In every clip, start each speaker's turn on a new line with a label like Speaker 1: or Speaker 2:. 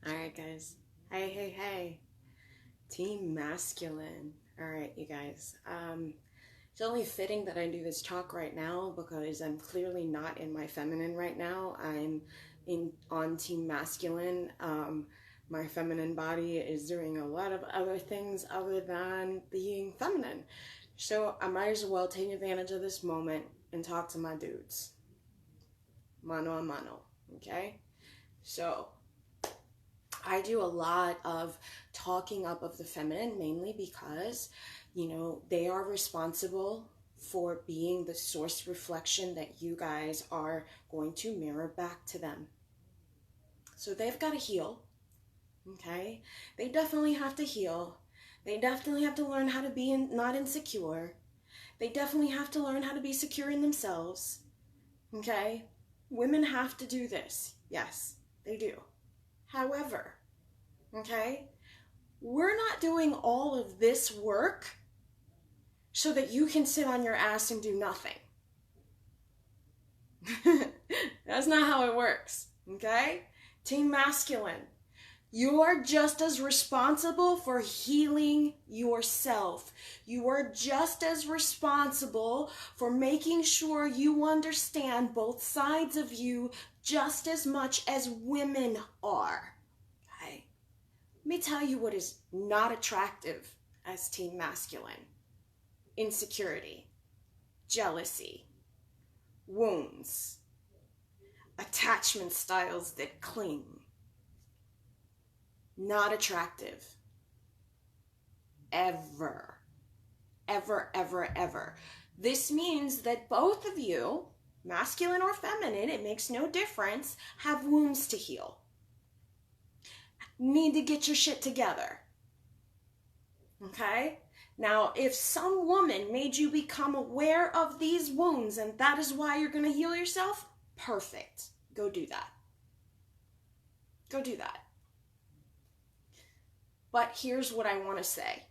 Speaker 1: All right, guys. Hey. Team masculine. All right, you guys. It's only fitting that I do this talk right now because I'm clearly not in my feminine right now. I'm on team masculine. My feminine body is doing a lot of other things other than being feminine. So I might as well take advantage of this moment and talk to my dudes. Mano a mano. Okay? So I do a lot of talking up of the feminine, mainly because, they are responsible for being the source reflection that you guys are going to mirror back to them. So they've got to heal, okay? They definitely have to heal. They definitely have to learn how to be not insecure. They definitely have to learn how to be secure in themselves, okay? Women have to do this. Yes, they do. However, okay, we're not doing all of this work so that you can sit on your ass and do nothing. That's not how it works, okay? Team masculine, you are just as responsible for healing yourself. You are just as responsible for making sure you understand both sides of you just as much as women are. Okay? Let me tell you what is not attractive as team masculine. Insecurity, jealousy, wounds, attachment styles that cling. Not attractive. Ever. Ever. This means that both of you, masculine or feminine, it makes no difference, have wounds to heal. Need to get your shit together. Okay? Now, if some woman made you become aware of these wounds and that is why you're going to heal yourself, perfect. Go do that. Go do that. But here's what I want to say.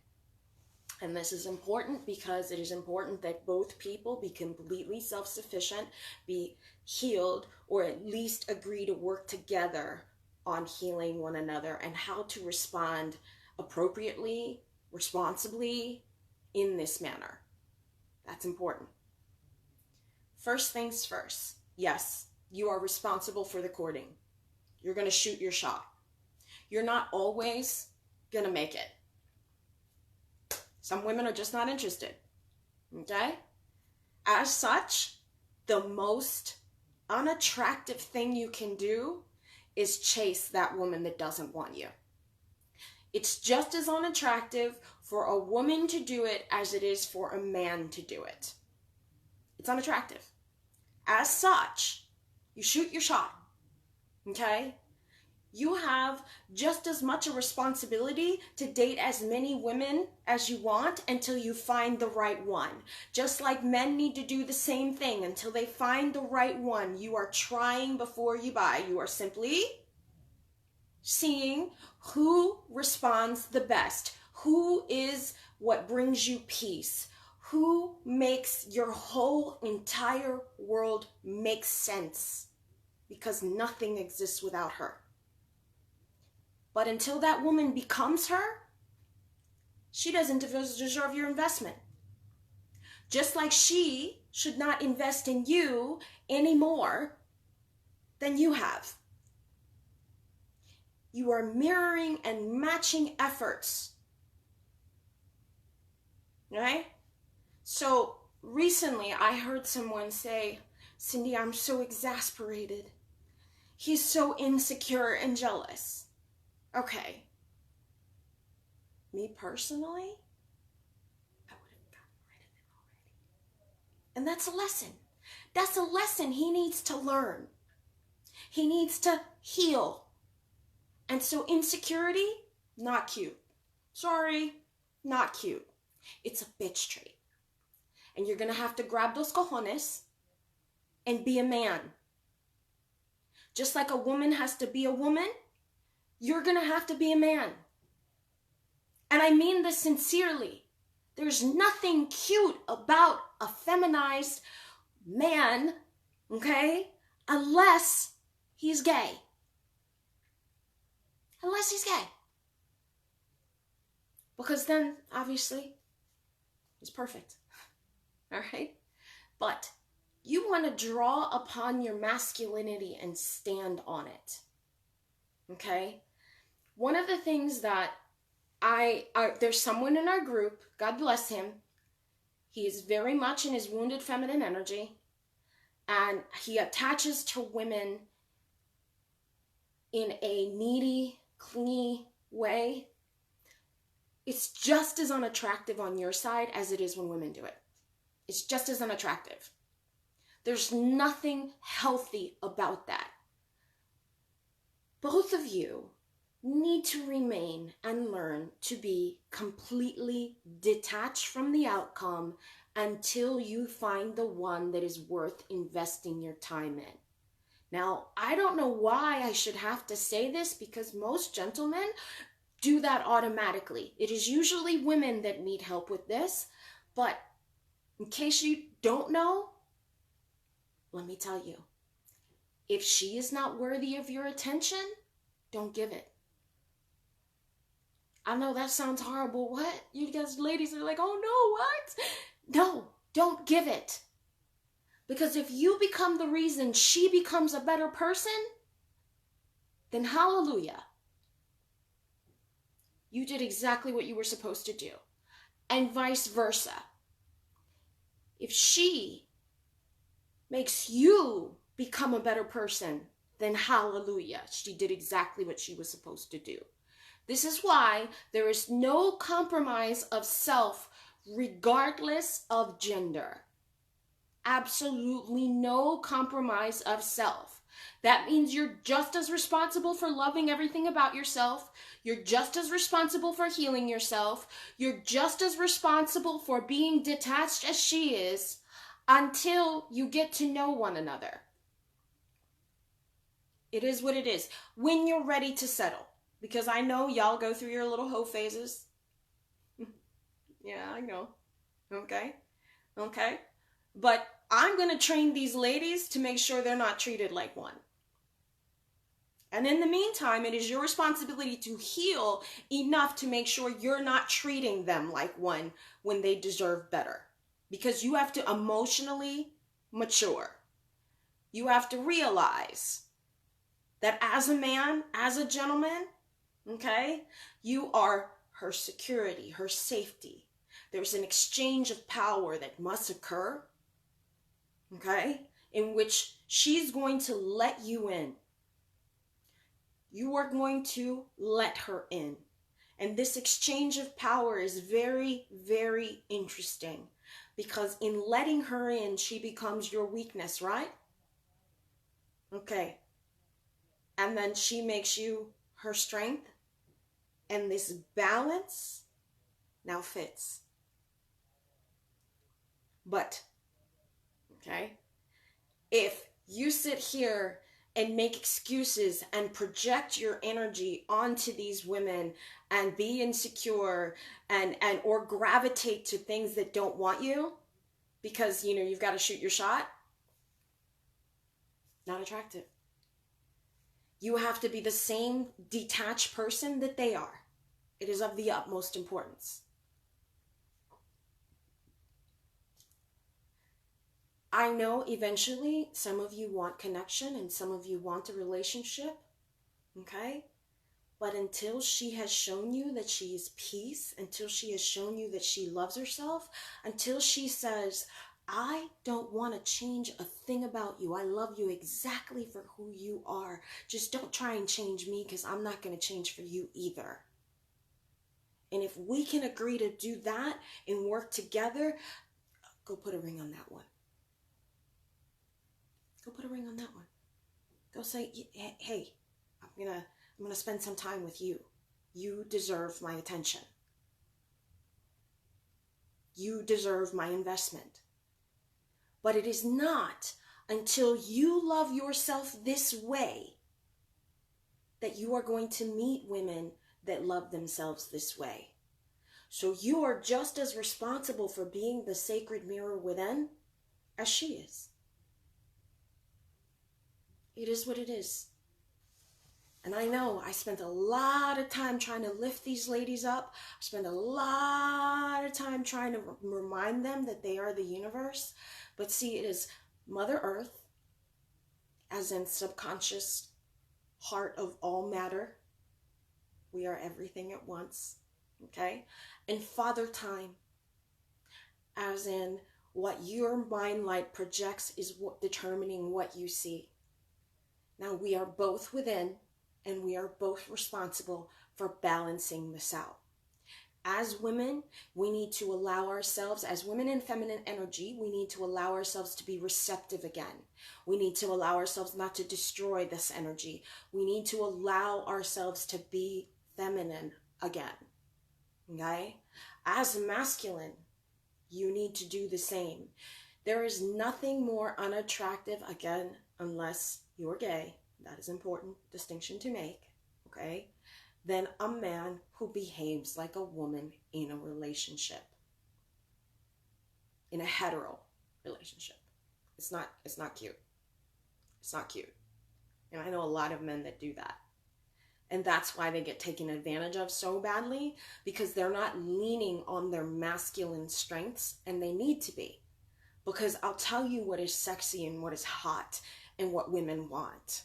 Speaker 1: And this is important because it is important that both people be completely self-sufficient, be healed, or at least agree to work together on healing one another and how to respond appropriately, responsibly in this manner. That's important. First things first. Yes, you are responsible for the courting. You're going to shoot your shot. You're not always going to make it. Some women are just not interested. Okay? As such, the most unattractive thing you can do is chase that woman that doesn't want you. It's just as unattractive for a woman to do it as it is for a man to do it. It's unattractive. As such, you shoot your shot. Okay? You have just as much a responsibility to date as many women as you want until you find the right one. Just like men need to do the same thing until they find the right one. You are trying before you buy. You are simply seeing who responds the best, who is what brings you peace, who makes your whole entire world make sense, because nothing exists without her. But until that woman becomes her, she doesn't deserve your investment. Just like she should not invest in you any more than you have. You are mirroring and matching efforts. Right? So recently I heard someone say, Cindy, I'm so exasperated. He's so insecure and jealous. Okay. Me personally, I would have gotten rid of him already. And that's a lesson. That's a lesson he needs to learn. He needs to heal. And so insecurity, not cute. Sorry, not cute. It's a bitch trait. And you're going to have to grab those cojones and be a man. Just like a woman has to be a woman, you're going to have to be a man. And I mean this sincerely. There's nothing cute about a feminized man, okay, unless he's gay. unless he's gay. Because then, obviously, he's perfect. All right? But you want to draw upon your masculinity and stand on it. Okay? One of the things that there's someone in our group, God bless him. He is very much in his wounded feminine energy, and he attaches to women in a needy, clingy way. It's just as unattractive on your side as it is when women do it. It's just as unattractive. There's nothing healthy about that. Both of you need to remain and learn to be completely detached from the outcome until you find the one that is worth investing your time in. Now, I don't know why I should have to say this, because most gentlemen do that automatically. It is usually women that need help with this, but in case you don't know, let me tell you, if she is not worthy of your attention, don't give it. I know that sounds horrible. What? You guys, ladies are like, oh no, what? No, don't give it. Because if you become the reason she becomes a better person, then hallelujah. You did exactly what you were supposed to do. And vice versa. If she makes you become a better person, then hallelujah. She did exactly what she was supposed to do. This is why there is no compromise of self regardless of gender. Absolutely no compromise of self. That means you're just as responsible for loving everything about yourself. You're just as responsible for healing yourself. You're just as responsible for being detached as she is until you get to know one another. It is what it is. When you're ready to settle. Because I know y'all go through your little hoe phases. Yeah, I know. Okay. But I'm going to train these ladies to make sure they're not treated like one. And in the meantime, it is your responsibility to heal enough to make sure you're not treating them like one when they deserve better. Because you have to emotionally mature. You have to realize that as a man, as a gentleman, okay, you are her security, her safety. There's an exchange of power that must occur, okay, in which she's going to let you in. You are going to let her in. And this exchange of power is very, very interesting, because in letting her in, she becomes your weakness, right? Okay. And then she makes you her strength. And this balance now fits. But, okay, if you sit here and make excuses and project your energy onto these women and be insecure and or gravitate to things that don't want you because, you know, you've got to shoot your shot, not attractive. You have to be the same detached person that they are. It is of the utmost importance. I know eventually some of you want connection and some of you want a relationship, okay? But until she has shown you that she is peace, until she has shown you that she loves herself, until she says, I don't want to change a thing about you. I love you exactly for who you are. Just don't try and change me, because I'm not going to change for you either. And if we can agree to do that and work together, go put a ring on that one. Go put a ring on that one. Go say, hey, I'm gonna spend some time with you. You deserve my attention. You deserve my investment. But it is not until you love yourself this way that you are going to meet women that love themselves this way. So you are just as responsible for being the sacred mirror within as she is. It is what it is. And I know I spent a lot of time trying to lift these ladies up. I spent a lot of time trying to remind them that they are the universe. But see, it is Mother Earth, as in subconscious heart of all matter. We are everything at once, okay? And Father Time, as in what your mind light projects is what determining what you see. Now, we are both within, and we are both responsible for balancing this out. As women, we need to allow ourselves, as women in feminine energy, we need to allow ourselves to be receptive again. We need to allow ourselves not to destroy this energy. We need to allow ourselves to be feminine again, okay? As masculine, you need to do the same. There is nothing more unattractive, again, unless you're gay, that is an important distinction to make, okay, than a man who behaves like a woman in a relationship, in a hetero relationship. It's not cute. It's not cute. And I know a lot of men that do that. And that's why they get taken advantage of so badly, because they're not leaning on their masculine strengths, and they need to be. Because I'll tell you what is sexy and what is hot and what women want.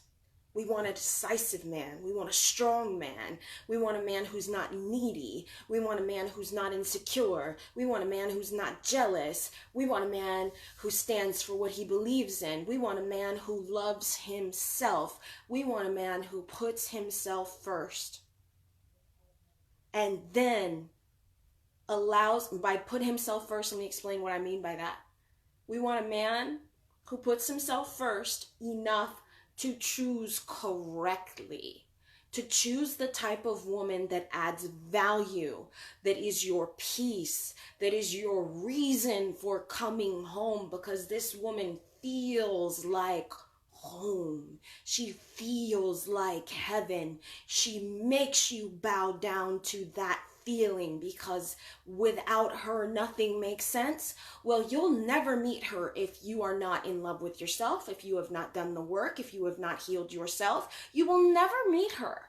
Speaker 1: We want a decisive man. We want a strong man. We want a man who's not needy. We want a man who's not insecure. We want a man who's not jealous. We want a man who stands for what he believes in. We want a man who loves himself. We want a man who puts himself first. And then allows, by put himself first, let me explain what I mean by that. We want a man who puts himself first enough to choose correctly, to choose the type of woman that adds value, that is your peace, that is your reason for coming home, because this woman feels like home. She feels like heaven. She makes you bow down to that feeling, because without her nothing makes sense. Well, you'll never meet her if you are not in love with yourself, if you have not done the work, if you have not healed yourself. You will never meet her.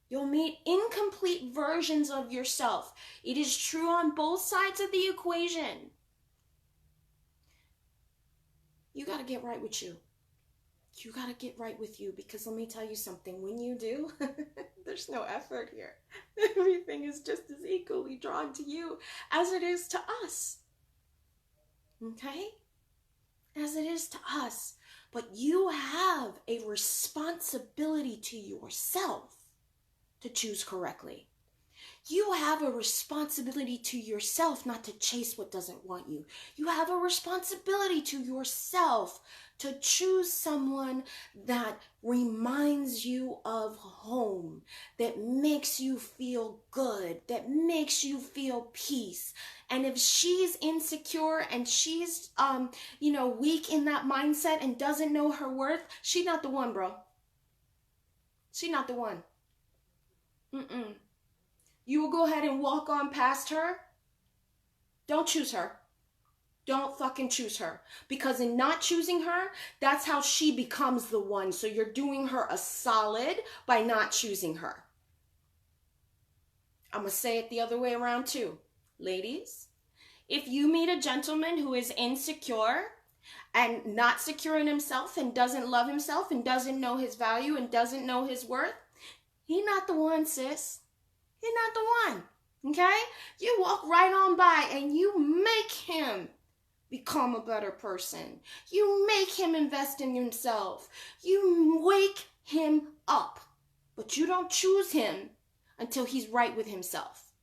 Speaker 1: You'll meet incomplete versions of yourself. It is true on both sides of the equation. You got to get right with you. You got to get right with you, because let me tell you something. When you do, there's no effort here. Everything is just as equally drawn to you as it is to us. Okay? As it is to us. But you have a responsibility to yourself to choose correctly. You have a responsibility to yourself not to chase what doesn't want you. You have a responsibility to yourself to choose someone that reminds you of home, that makes you feel good, that makes you feel peace. And if she's insecure and she's, weak in that mindset and doesn't know her worth, she's not the one, bro. She's not the one. You will go ahead and walk on past her. Don't choose her. Don't fucking choose her. Because in not choosing her, that's how she becomes the one. So you're doing her a solid by not choosing her. I'm going to say it the other way around too. Ladies, if you meet a gentleman who is insecure and not secure in himself and doesn't love himself and doesn't know his value and doesn't know his worth, he's not the one, sis. He's not the one, okay? You walk right on by and you make him become a better person. You make him invest in himself. You wake him up, but you don't choose him until he's right with himself.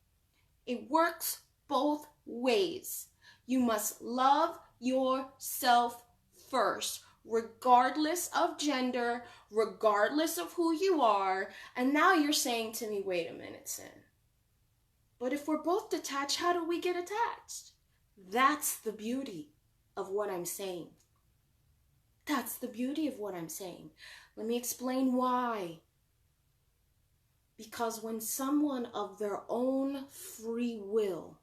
Speaker 1: It works both ways. You must love yourself first, regardless of gender, regardless of who you are. And now you're saying to me, wait a minute, Sin. But if we're both detached, how do we get attached? That's the beauty of what I'm saying. That's the beauty of what I'm saying. Let me explain why. Because when someone of their own free will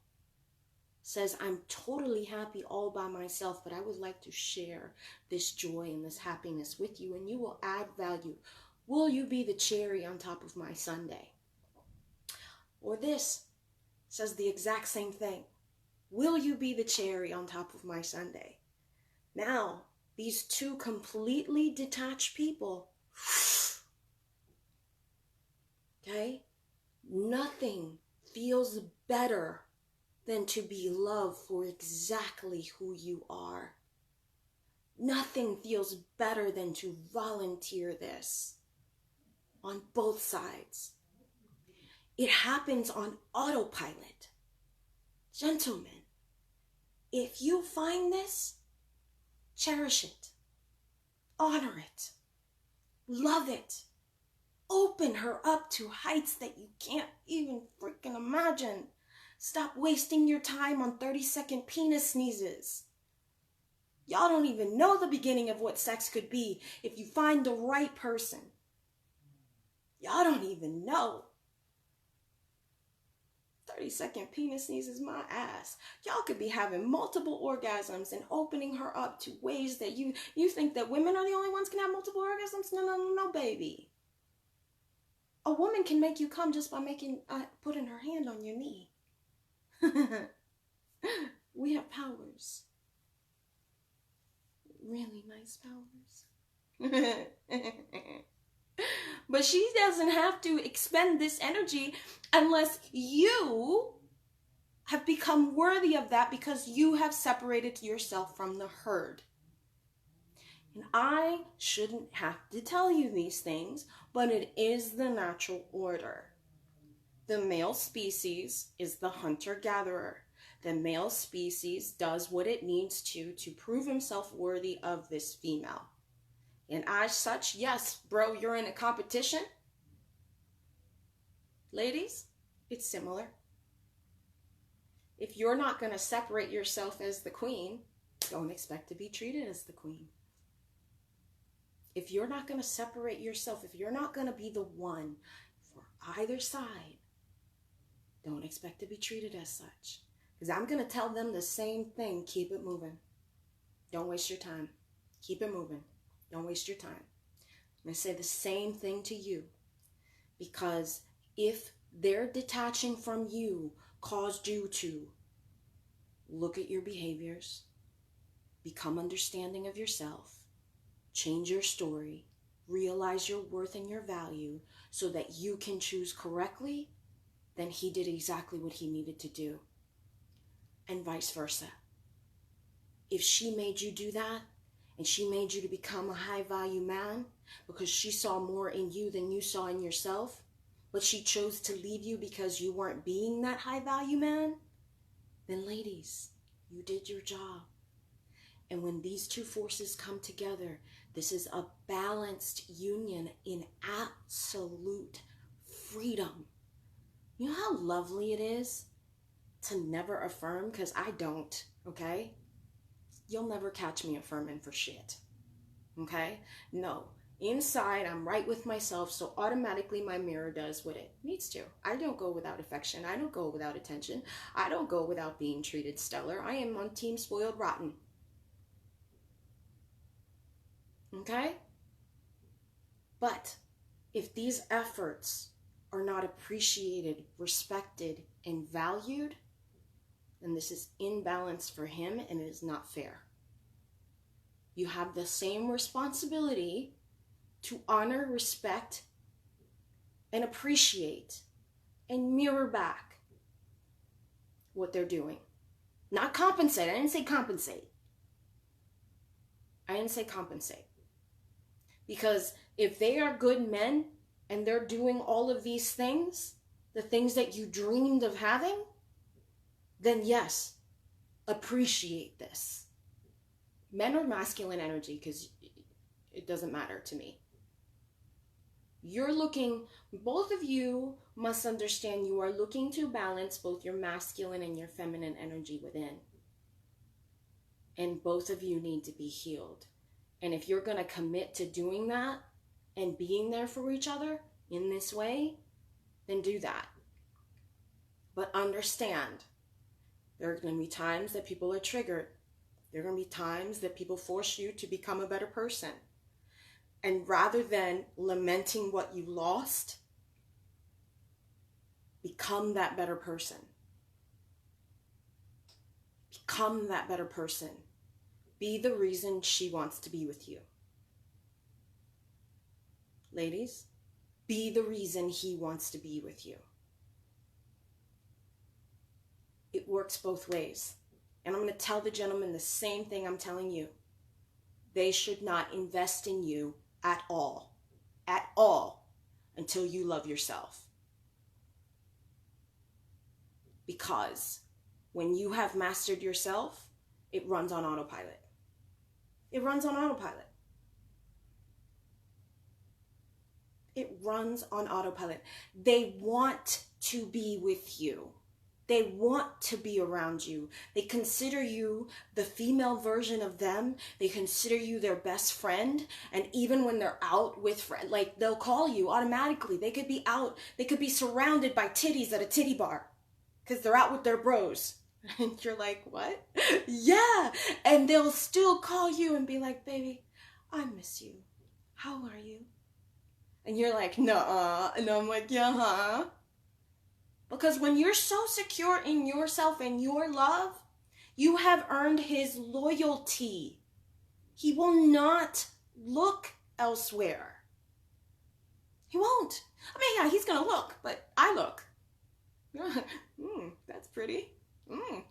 Speaker 1: says, I'm totally happy all by myself, but I would like to share this joy and this happiness with you, and you will add value. Will you be the cherry on top of my sundae? Or this says the exact same thing. Will you be the cherry on top of my sundae? Now, these two completely detached people, okay? Nothing feels better than to be loved for exactly who you are. Nothing feels better than to volunteer this on both sides. It happens on autopilot. Gentlemen, if you find this, cherish it, honor it, love it, open her up to heights that you can't even freaking imagine. Stop wasting your time on 30-second penis sneezes. Y'all don't even know the beginning of what sex could be if you find the right person. Y'all don't even know. 30-second penis sneezes my ass. Y'all could be having multiple orgasms and opening her up to ways that you think that women are the only ones can have multiple orgasms? No, baby. A woman can make you come just by putting her hand on your knee. We have powers. Really nice powers. But she doesn't have to expend this energy unless you have become worthy of that because you have separated yourself from the herd. And I shouldn't have to tell you these things, but it is the natural order. The male species is the hunter-gatherer. The male species does what it needs to prove himself worthy of this female. And as such, yes, bro, you're in a competition. Ladies, it's similar. If you're not going to separate yourself as the queen, don't expect to be treated as the queen. If you're not going to separate yourself, if you're not going to be the one for either side, don't expect to be treated as such. Because I'm going to tell them the same thing. Keep it moving. Don't waste your time. Keep it moving. Don't waste your time. I'm going to say the same thing to you. Because if their detaching from you caused you to look at your behaviors, become understanding of yourself, change your story, realize your worth and your value so that you can choose correctly, then he did exactly what he needed to do. And vice versa. If she made you do that, and she made you to become a high-value man because she saw more in you than you saw in yourself, but she chose to leave you because you weren't being that high-value man, then ladies, you did your job. And when these two forces come together, this is a balanced union in absolute freedom. You know how lovely it is to never affirm? Because I don't, okay? You'll never catch me affirming for shit, okay? No. Inside, I'm right with myself, so automatically my mirror does what it needs to. I don't go without affection. I don't go without attention. I don't go without being treated stellar. I am on team spoiled rotten. Okay? But if these efforts are not appreciated, respected, and valued, then this is imbalanced for him and it is not fair. You have the same responsibility to honor, respect, and appreciate and mirror back what they're doing. Not compensate. I didn't say compensate. I didn't say compensate. Because if they are good men and they're doing all of these things, the things that you dreamed of having, then yes, appreciate this. Men are masculine energy because it doesn't matter to me. You're looking, both of you must understand you are looking to balance both your masculine and your feminine energy within. And both of you need to be healed. And if you're going to commit to doing that and being there for each other in this way, then do that. But understand, there are going to be times that people are triggered. There are going to be times that people force you to become a better person. And rather than lamenting what you lost, become that better person. Become that better person. Be the reason she wants to be with you. Ladies, be the reason he wants to be with you. It works both ways. And I'm going to tell the gentleman the same thing I'm telling you. They should not invest in you at all, until you love yourself. Because when you have mastered yourself, it runs on autopilot. It runs on autopilot. It runs on autopilot. They want to be with you. They want to be around you. They consider you the female version of them. They consider you their best friend. And even when they're out with friends, like they'll call you automatically. They could be out. They could be surrounded by titties at a titty bar because they're out with their bros. And you're like, what? Yeah. And they'll still call you and be like, baby, I miss you. How are you? And you're like, nuh-uh. And I'm like, yeah, huh? Because when you're so secure in yourself and your love, you have earned his loyalty. He will not look elsewhere. He won't. I mean, yeah, he's going to look, but I look. That's pretty.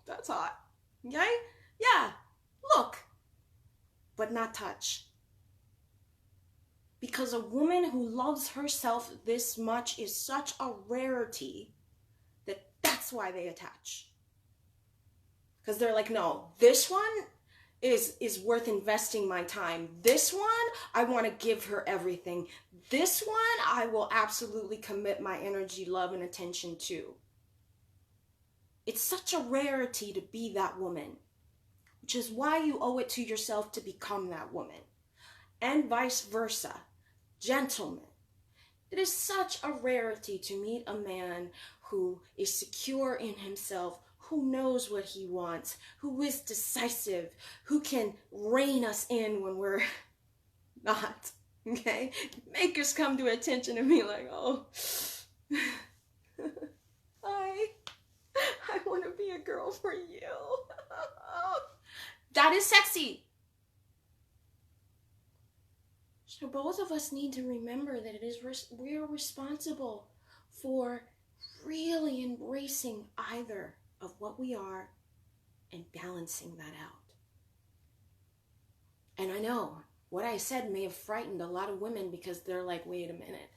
Speaker 1: That's hot. Okay? Yeah, look, but not touch. Because a woman who loves herself this much is such a rarity that that's why they attach. Because they're like, no, this one is worth investing my time. This one, I want to give her everything. This one, I will absolutely commit my energy, love, and attention to. It's such a rarity to be that woman, which is why you owe it to yourself to become that woman. And vice versa. Gentlemen, it is such a rarity to meet a man who is secure in himself, who knows what he wants, who is decisive, who can rein us in when we're not, okay? Make us come to attention and be like, oh, I want to be a girl for you. That is sexy. So both of us need to remember that we're responsible for really embracing either of what we are and balancing that out. And I know what I said may have frightened a lot of women because they're like, wait a minute,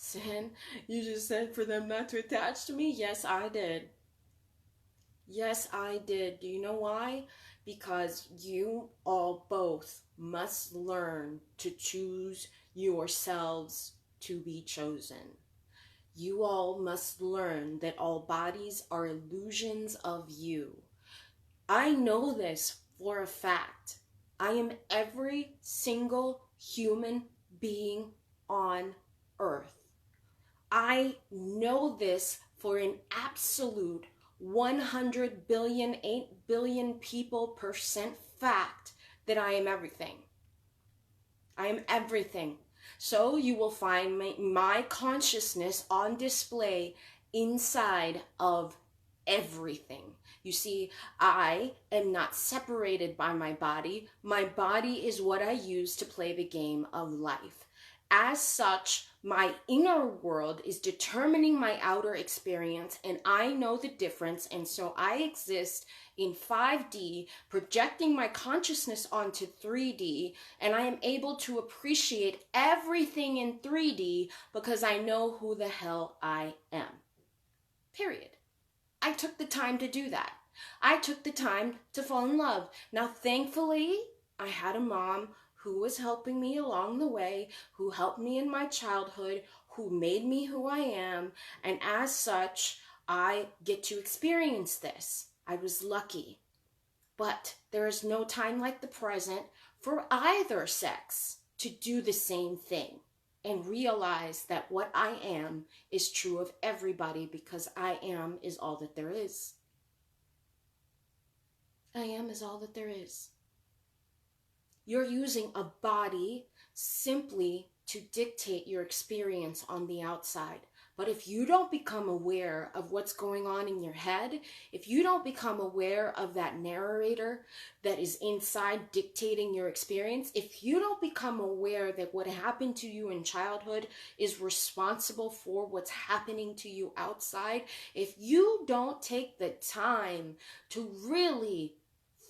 Speaker 1: Sin, you just said for them not to attach to me? Yes, I did. Yes, I did. Do you know why? Because you all both must learn to choose yourselves to be chosen. You all must learn that all bodies are illusions of you. I know this for a fact. I am every single human being on earth. I know this for an absolute 100 billion, 8 billion people % fact that I am everything. I am everything. So you will find my consciousness on display inside of everything. You see, I am not separated by my body. My body is what I use to play the game of life. As such, my inner world is determining my outer experience, and I know the difference, and so I exist in 5D, projecting my consciousness onto 3D, and I am able to appreciate everything in 3D because I know who the hell I am. Period. I took the time to do that. I took the time to fall in love. Now, thankfully, I had a mom who was helping me along the way, who helped me in my childhood, who made me who I am, and as such, I get to experience this. I was lucky. But there is no time like the present for either sex to do the same thing and realize that what I am is true of everybody because I am is all that there is. I am is all that there is. You're using a body simply to dictate your experience on the outside. But if you don't become aware of what's going on in your head, if you don't become aware of that narrator that is inside dictating your experience, if you don't become aware that what happened to you in childhood is responsible for what's happening to you outside, if you don't take the time to really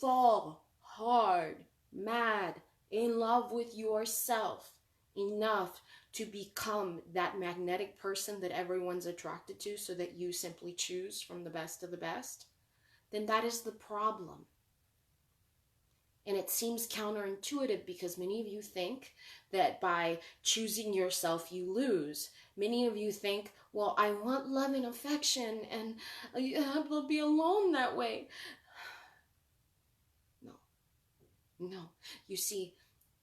Speaker 1: fall hard, mad, in love with yourself enough to become that magnetic person that everyone's attracted to so that you simply choose from the best of the best, then that is the problem. And it seems counterintuitive because many of you think that by choosing yourself, you lose. Many of you think, well, I want love and affection and I'll be alone that way. No. You see,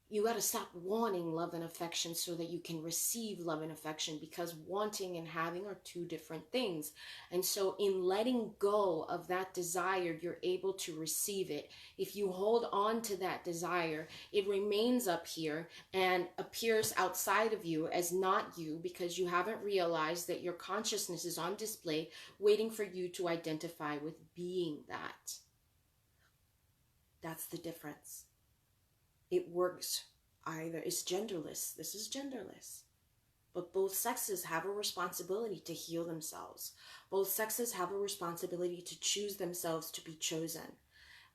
Speaker 1: you got to stop wanting love and affection so that you can receive love and affection, because wanting and having are two different things. And so in letting go of that desire, you're able to receive it. If you hold on to that desire, it remains up here and appears outside of you as not you, because you haven't realized that your consciousness is on display waiting for you to identify with being that. That's the difference. It works either. It's genderless. This is genderless. But both sexes have a responsibility to heal themselves. Both sexes have a responsibility to choose themselves to be chosen.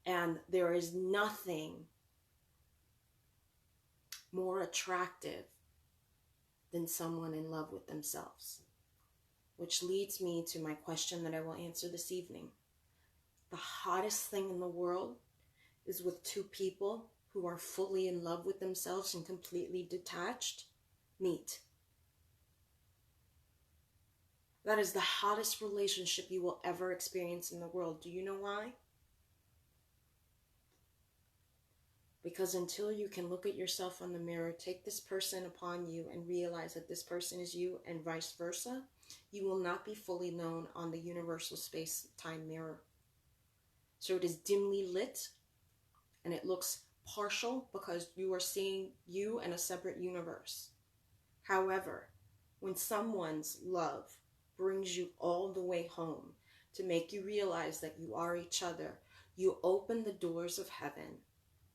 Speaker 1: And there is nothing more attractive than someone in love with themselves. Which leads me to my question that I will answer this evening. The hottest thing in the world is with two people who are fully in love with themselves and completely detached, meet. That is the hottest relationship you will ever experience in the world. Do you know why? Because until you can look at yourself in the mirror, take this person upon you and realize that this person is you and vice versa, you will not be fully known on the universal space-time mirror. So it is dimly lit and it looks partial because you are seeing you in a separate universe. However, when someone's love brings you all the way home to make you realize that you are each other, you open the doors of heaven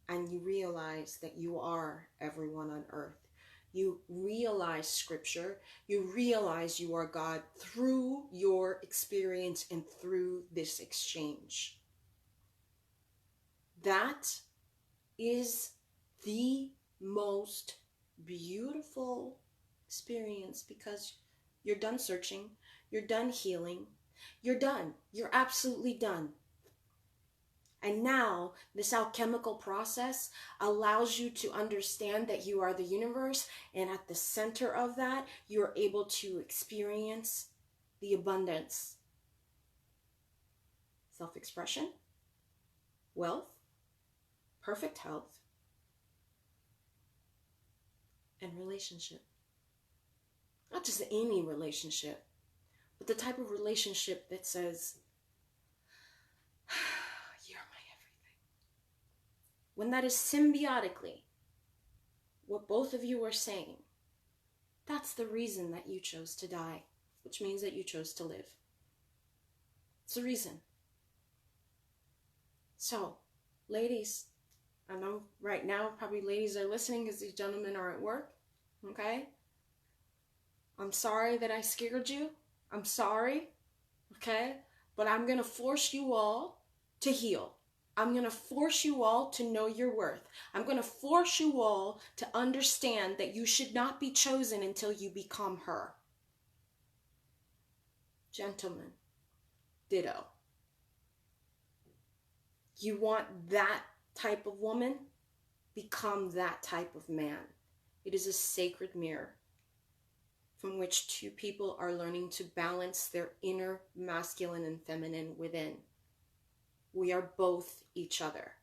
Speaker 1: and you realize that you are everyone on earth. You realize scripture, you realize you are God through your experience and through this exchange. That is the most beautiful experience, because you're done searching, you're done healing, you're done. You're absolutely done. And now this alchemical process allows you to understand that you are the universe, and at the center of that, you're able to experience the abundance, self-expression, wealth, perfect health, and relationship. Not just any relationship, but the type of relationship that says, you're my everything. When that is symbiotically what both of you are saying, that's the reason that you chose to die, which means that you chose to live. It's the reason. So, ladies, I know right now probably ladies are listening because these gentlemen are at work, okay? I'm sorry that I scared you. I'm sorry, okay? But I'm going to force you all to heal. I'm going to force you all to know your worth. I'm going to force you all to understand that you should not be chosen until you become her. Gentlemen, ditto. You want that type of woman? Become that type of man. It is a sacred mirror from which two people are learning to balance their inner masculine and feminine within. We are both each other.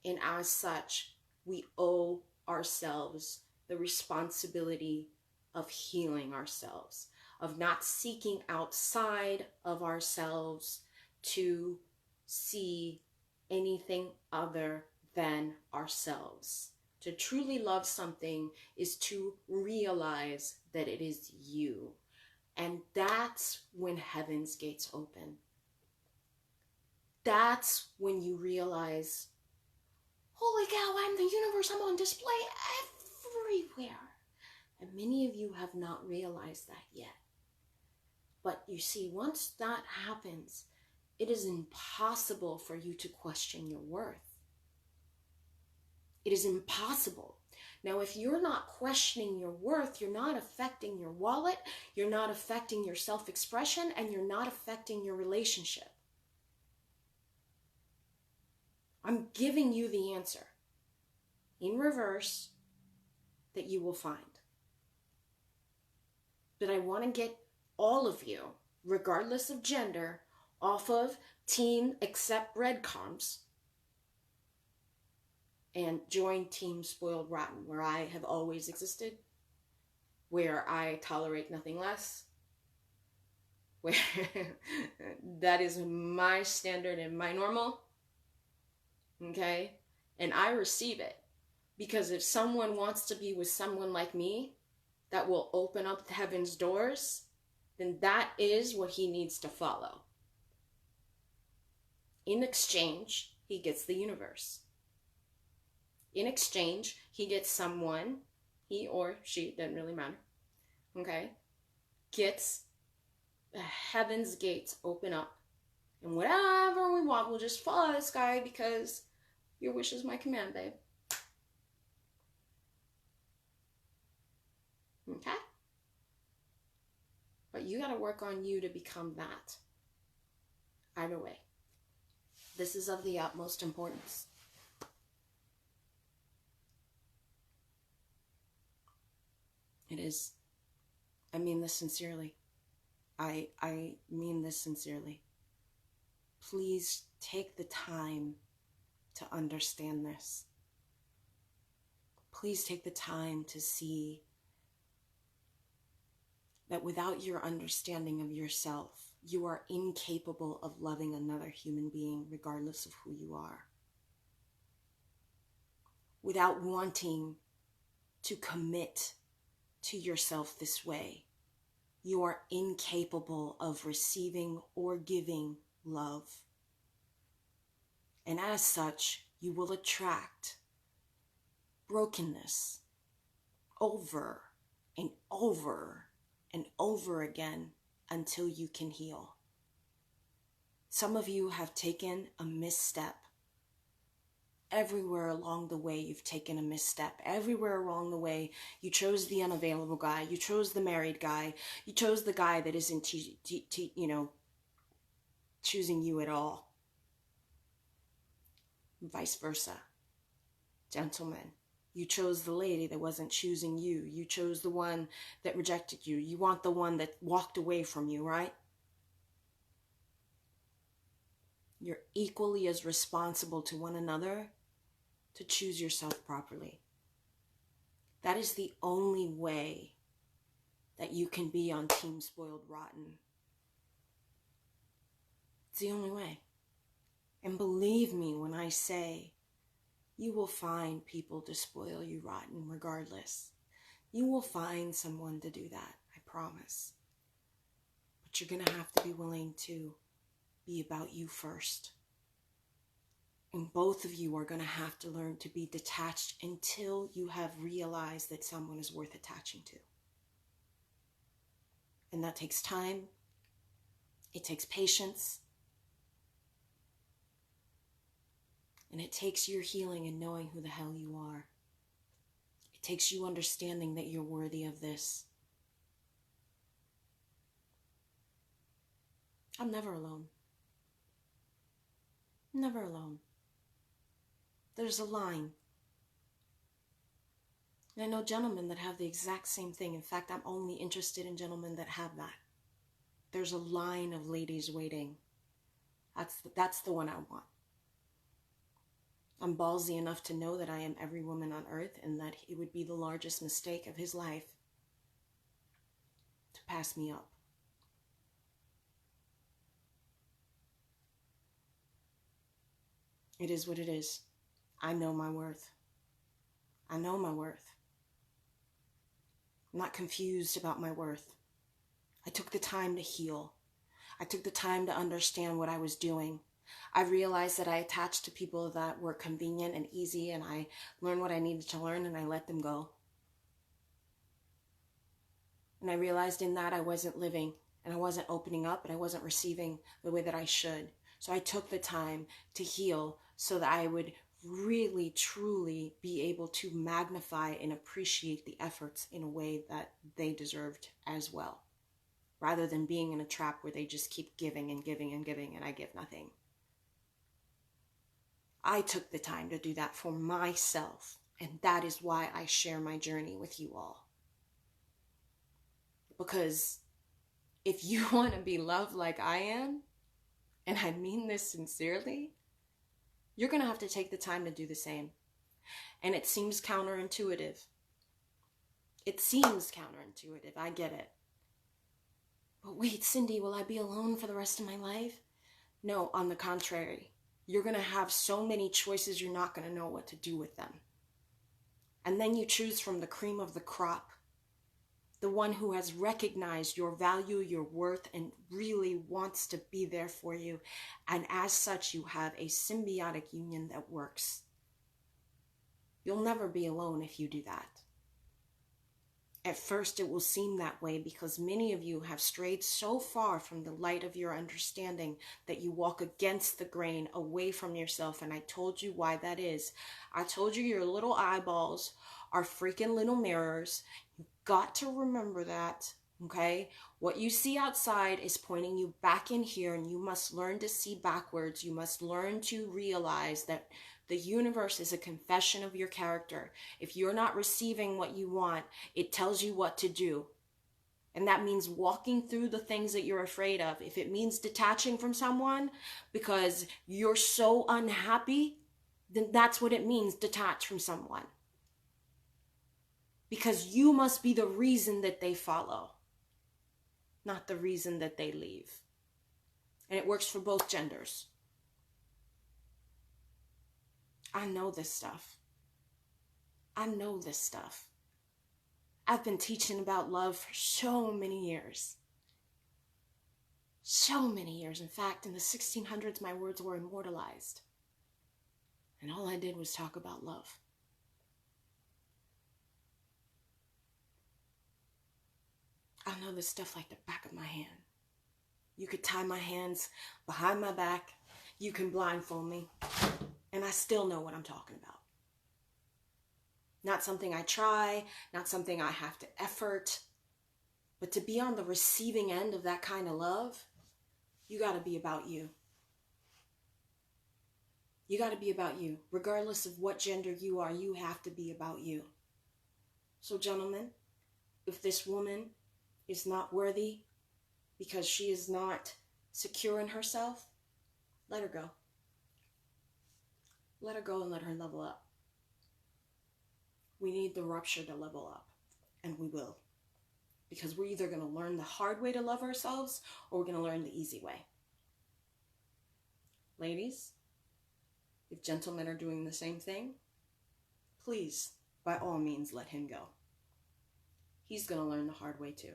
Speaker 1: And as such, we owe ourselves the responsibility of healing ourselves, of not seeking outside of ourselves to see anything other than ourselves. To truly love something is to realize that it is you. And that's when heaven's gates open. That's when you realize, holy cow, I'm the universe. I'm on display everywhere. And many of you have not realized that yet. But you see, once that happens, it is impossible for you to question your worth. It is impossible. Now, if you're not questioning your worth, you're not affecting your wallet, you're not affecting your self-expression, and you're not affecting your relationship. I'm giving you the answer in reverse that you will find. But I want to get all of you, regardless of gender, off of Team Accept Breadcrumbs and join Team Spoiled Rotten, where I have always existed, where I tolerate nothing less, where that is my standard and my normal, okay? And I receive it, because if someone wants to be with someone like me that will open up heaven's doors, then that is what he needs to follow. In exchange, he gets the universe. In exchange, he gets someone, he or she, doesn't really matter, okay, gets the heaven's gates open up. And whatever we want, we'll just follow this guy because your wish is my command, babe. Okay? But you got to work on you to become that. Either way. This is of the utmost importance. It is. I mean this sincerely. I mean this sincerely. Please take the time to understand this. Please take the time to see that without your understanding of yourself, you are incapable of loving another human being, regardless of who you are. Without wanting to commit to yourself this way, you are incapable of receiving or giving love. And as such, you will attract brokenness over and over and over again until you can heal. Some of you have taken a misstep. Everywhere along the way, you've taken a misstep. Everywhere along the way, you chose the unavailable guy. You chose the married guy. You chose the guy that isn't, choosing you at all. Vice versa. Gentlemen, you chose the lady that wasn't choosing you. You chose the one that rejected you. You want the one that walked away from you, right? You're equally as responsible to one another to choose yourself properly. That is the only way that you can be on Team Spoiled Rotten. It's the only way. And believe me when I say, you will find people to spoil you rotten regardless. You will find someone to do that, I promise. But you're going to have to be willing to be about you first. And both of you are going to have to learn to be detached until you have realized that someone is worth attaching to. And that takes time. It takes patience. And it takes your healing and knowing who the hell you are. It takes you understanding that you're worthy of this. I'm never alone. Never alone. There's a line. And I know gentlemen that have the exact same thing. In fact, I'm only interested in gentlemen that have that. There's a line of ladies waiting. That's the one I want. I'm ballsy enough to know that I am every woman on earth and that it would be the largest mistake of his life to pass me up. It is what it is. I know my worth. I know my worth. I'm not confused about my worth. I took the time to heal. I took the time to understand what I was doing. I realized that I attached to people that were convenient and easy, and I learned what I needed to learn, and I let them go. And I realized in that I wasn't living, and I wasn't opening up, and I wasn't receiving the way that I should. So I took the time to heal so that I would really, truly be able to magnify and appreciate the efforts in a way that they deserved as well, rather than being in a trap where they just keep giving and giving and giving, and I give nothing. I took the time to do that for myself, and that is why I share my journey with you all. Because if you want to be loved like I am, and I mean this sincerely, you're going to have to take the time to do the same. And it seems counterintuitive. It seems counterintuitive. I get it. But wait, Cindy, will I be alone for the rest of my life? No, on the contrary. You're going to have so many choices, you're not going to know what to do with them. And then you choose from the cream of the crop. The one who has recognized your value, your worth, and really wants to be there for you. And as such, you have a symbiotic union that works. You'll never be alone if you do that. At first, it will seem that way because many of you have strayed so far from the light of your understanding that you walk against the grain, away from yourself. And I told you why that is. I told you your little eyeballs are freaking little mirrors. You've got to remember that, okay? What you see outside is pointing you back in here, and you must learn to see backwards. You must learn to realize that the universe is a confession of your character. If you're not receiving what you want, it tells you what to do. And that means walking through the things that you're afraid of. If it means detaching from someone because you're so unhappy, then that's what it means, detach from someone. Because you must be the reason that they follow, not the reason that they leave. And it works for both genders. I know this stuff. I know this stuff. I've been teaching about love for so many years. So many years. In fact, in the 1600s, my words were immortalized. And all I did was talk about love. I know this stuff like the back of my hand. You could tie my hands behind my back. You can blindfold me. And I still know what I'm talking about. Not something I try, not something I have to effort. But to be on the receiving end of that kind of love, you got to be about you. You got to be about you. Regardless of what gender you are, you have to be about you. So gentlemen, if this woman is not worthy because she is not secure in herself, let her go. Let her go and let her level up. We need the rupture to level up, and we will. Because we're either going to learn the hard way to love ourselves, or we're going to learn the easy way. Ladies, if gentlemen are doing the same thing, please, by all means, let him go. He's going to learn the hard way too.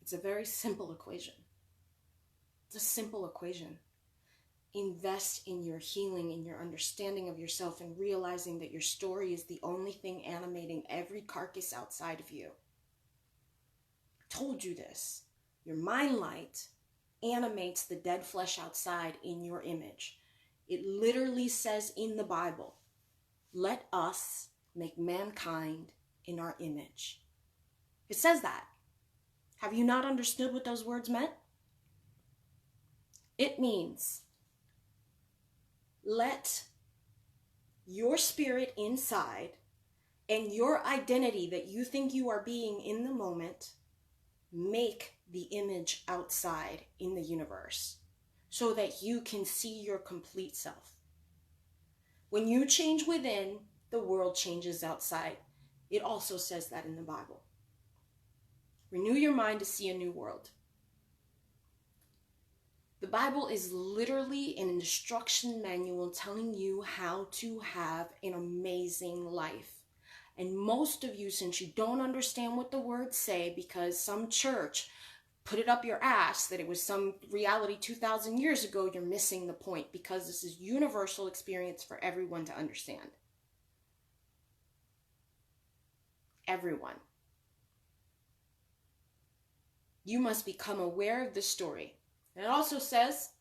Speaker 1: It's a very simple equation. It's a simple equation. Invest in your healing, in your understanding of yourself, and realizing that your story is the only thing animating every carcass outside of you. I told you this. Your mind light animates the dead flesh outside in your image. It literally says in the Bible, let us make mankind in our image. It says that. Have you not understood what those words meant? It means let your spirit inside and your identity that you think you are being in the moment make the image outside in the universe so that you can see your complete self. When you change within, the world changes outside. It also says that in the Bible. Renew your mind to see a new world. The The Bible is literally an instruction manual telling you how to have an amazing life. And most of you, since you don't understand what the words say, because some church put it up your ass that it was some reality 2,000 years ago, you're missing the point, because this is universal experience for everyone to understand. Everyone. You must become aware of this story. And it also says,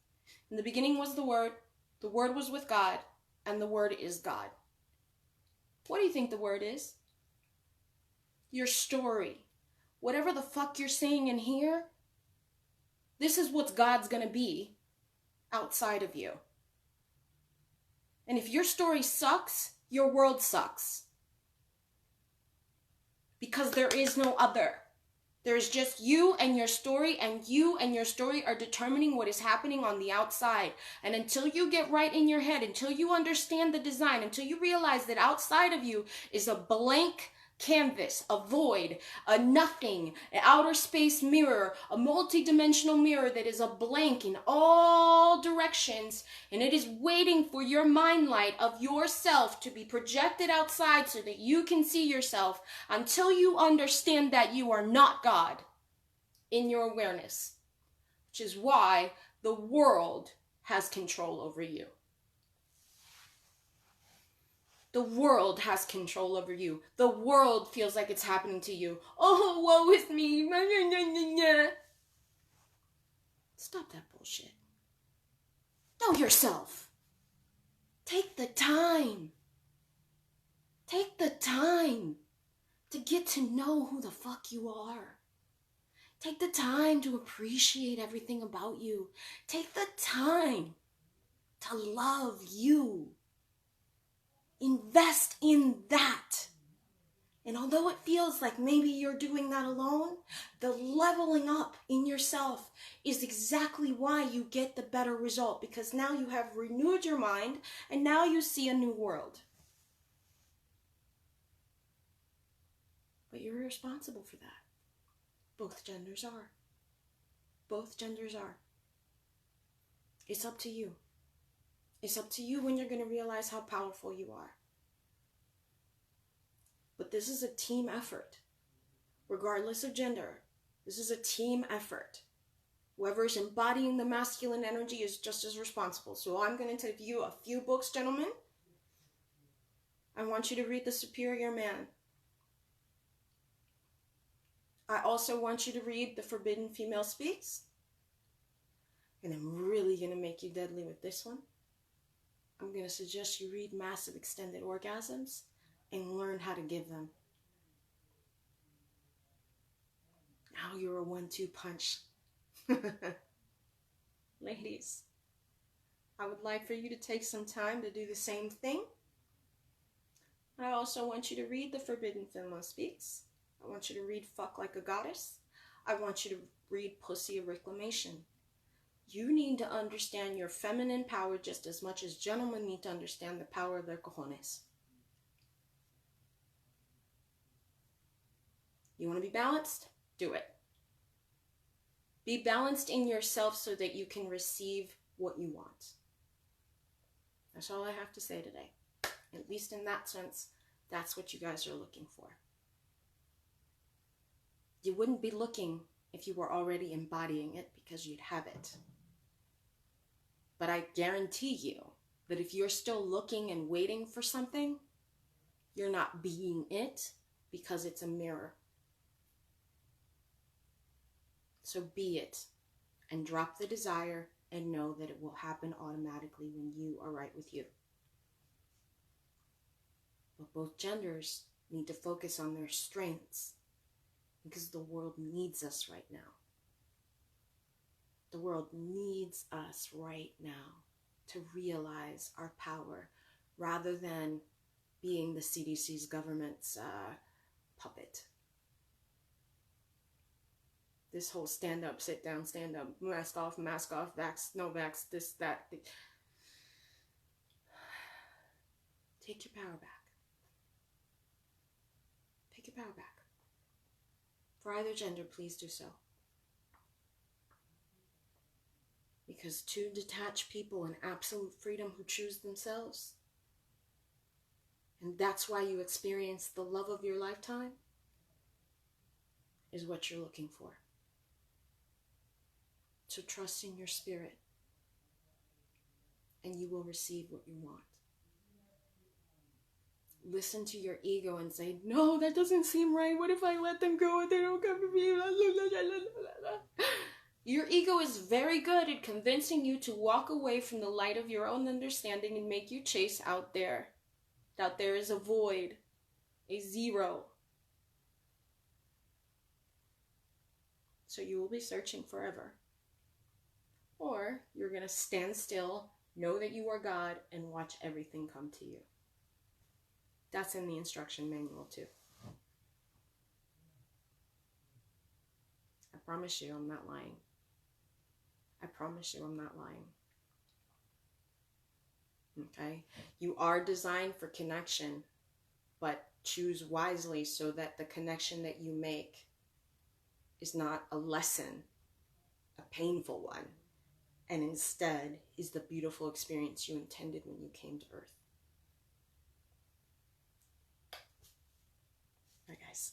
Speaker 1: in the beginning was the Word was with God, and the Word is God. What do you think the Word is? Your story. Whatever the fuck you're saying in here, this is what God's gonna be outside of you. And if your story sucks, your world sucks. Because there is no other. There's just you and your story, and you and your story are determining what is happening on the outside. And until you get right in your head, until you understand the design, until you realize that outside of you is a blank canvas, a void, a nothing, an outer space mirror, a multi-dimensional mirror that is a blank in all directions, and it is waiting for your mind light of yourself to be projected outside so that you can see yourself. Until you understand that you are not God in your awareness, which is why the world has control over you. The world has control over you. The world feels like it's happening to you. Oh, woe is me. Stop that bullshit. Know yourself. Take the time. Take the time to get to know who the fuck you are. Take the time to appreciate everything about you. Take the time to love you. Invest in that. And although it feels like maybe you're doing that alone, the leveling up in yourself is exactly why you get the better result, because now you have renewed your mind and now you see a new world. But you're responsible for that. Both genders are. Both genders are. It's up to you. It's up to you when you're going to realize how powerful you are. But this is a team effort. Regardless of gender, this is a team effort. Whoever's embodying the masculine energy is just as responsible. So I'm going to give you a few books, gentlemen. I want you to read The Superior Man. I also want you to read The Forbidden Female Speaks. And I'm really going to make you deadly with this one. I'm going to suggest you read Massive Extended Orgasms and learn how to give them. Now you're a 1-2 punch. Ladies, I would like for you to take some time to do the same thing. I also want you to read The Forbidden Female Speaks. I want you to read Fuck Like a Goddess. I want you to read Pussy of Reclamation. You need to understand your feminine power just as much as gentlemen need to understand the power of their cojones. You want to be balanced? Do it. Be balanced in yourself so that you can receive what you want. That's all I have to say today. At least in that sense, that's what you guys are looking for. You wouldn't be looking if you were already embodying it, because you'd have it. But I guarantee you that if you're still looking and waiting for something, you're not being it, because it's a mirror. So be it, and drop the desire, and know that it will happen automatically when you are right with you. But both genders need to focus on their strengths, because the world needs us right now. The world needs us right now to realize our power, rather than being the CDC's government's puppet. This whole stand up, sit down, mask off, vax, no vax, this, that. Take your power back. Take your power back. For either gender, please do so. Because two detached people in absolute freedom who choose themselves, and that's why you experience the love of your lifetime, is what you're looking for. So trust in your spirit, and you will receive what you want. Listen to your ego and say, no, that doesn't seem right. What if I let them go and they don't come to me? Your ego is very good at convincing you to walk away from the light of your own understanding and make you chase out there. Out there is a void, a zero. So you will be searching forever. Or you're going to stand still, know that you are God, and watch everything come to you. That's in the instruction manual too. I promise you I'm not lying. I promise you I'm not lying. Okay? You are designed for connection, but choose wisely so that the connection that you make is not a lesson, a painful one, and instead is the beautiful experience you intended when you came to Earth. Bye, guys.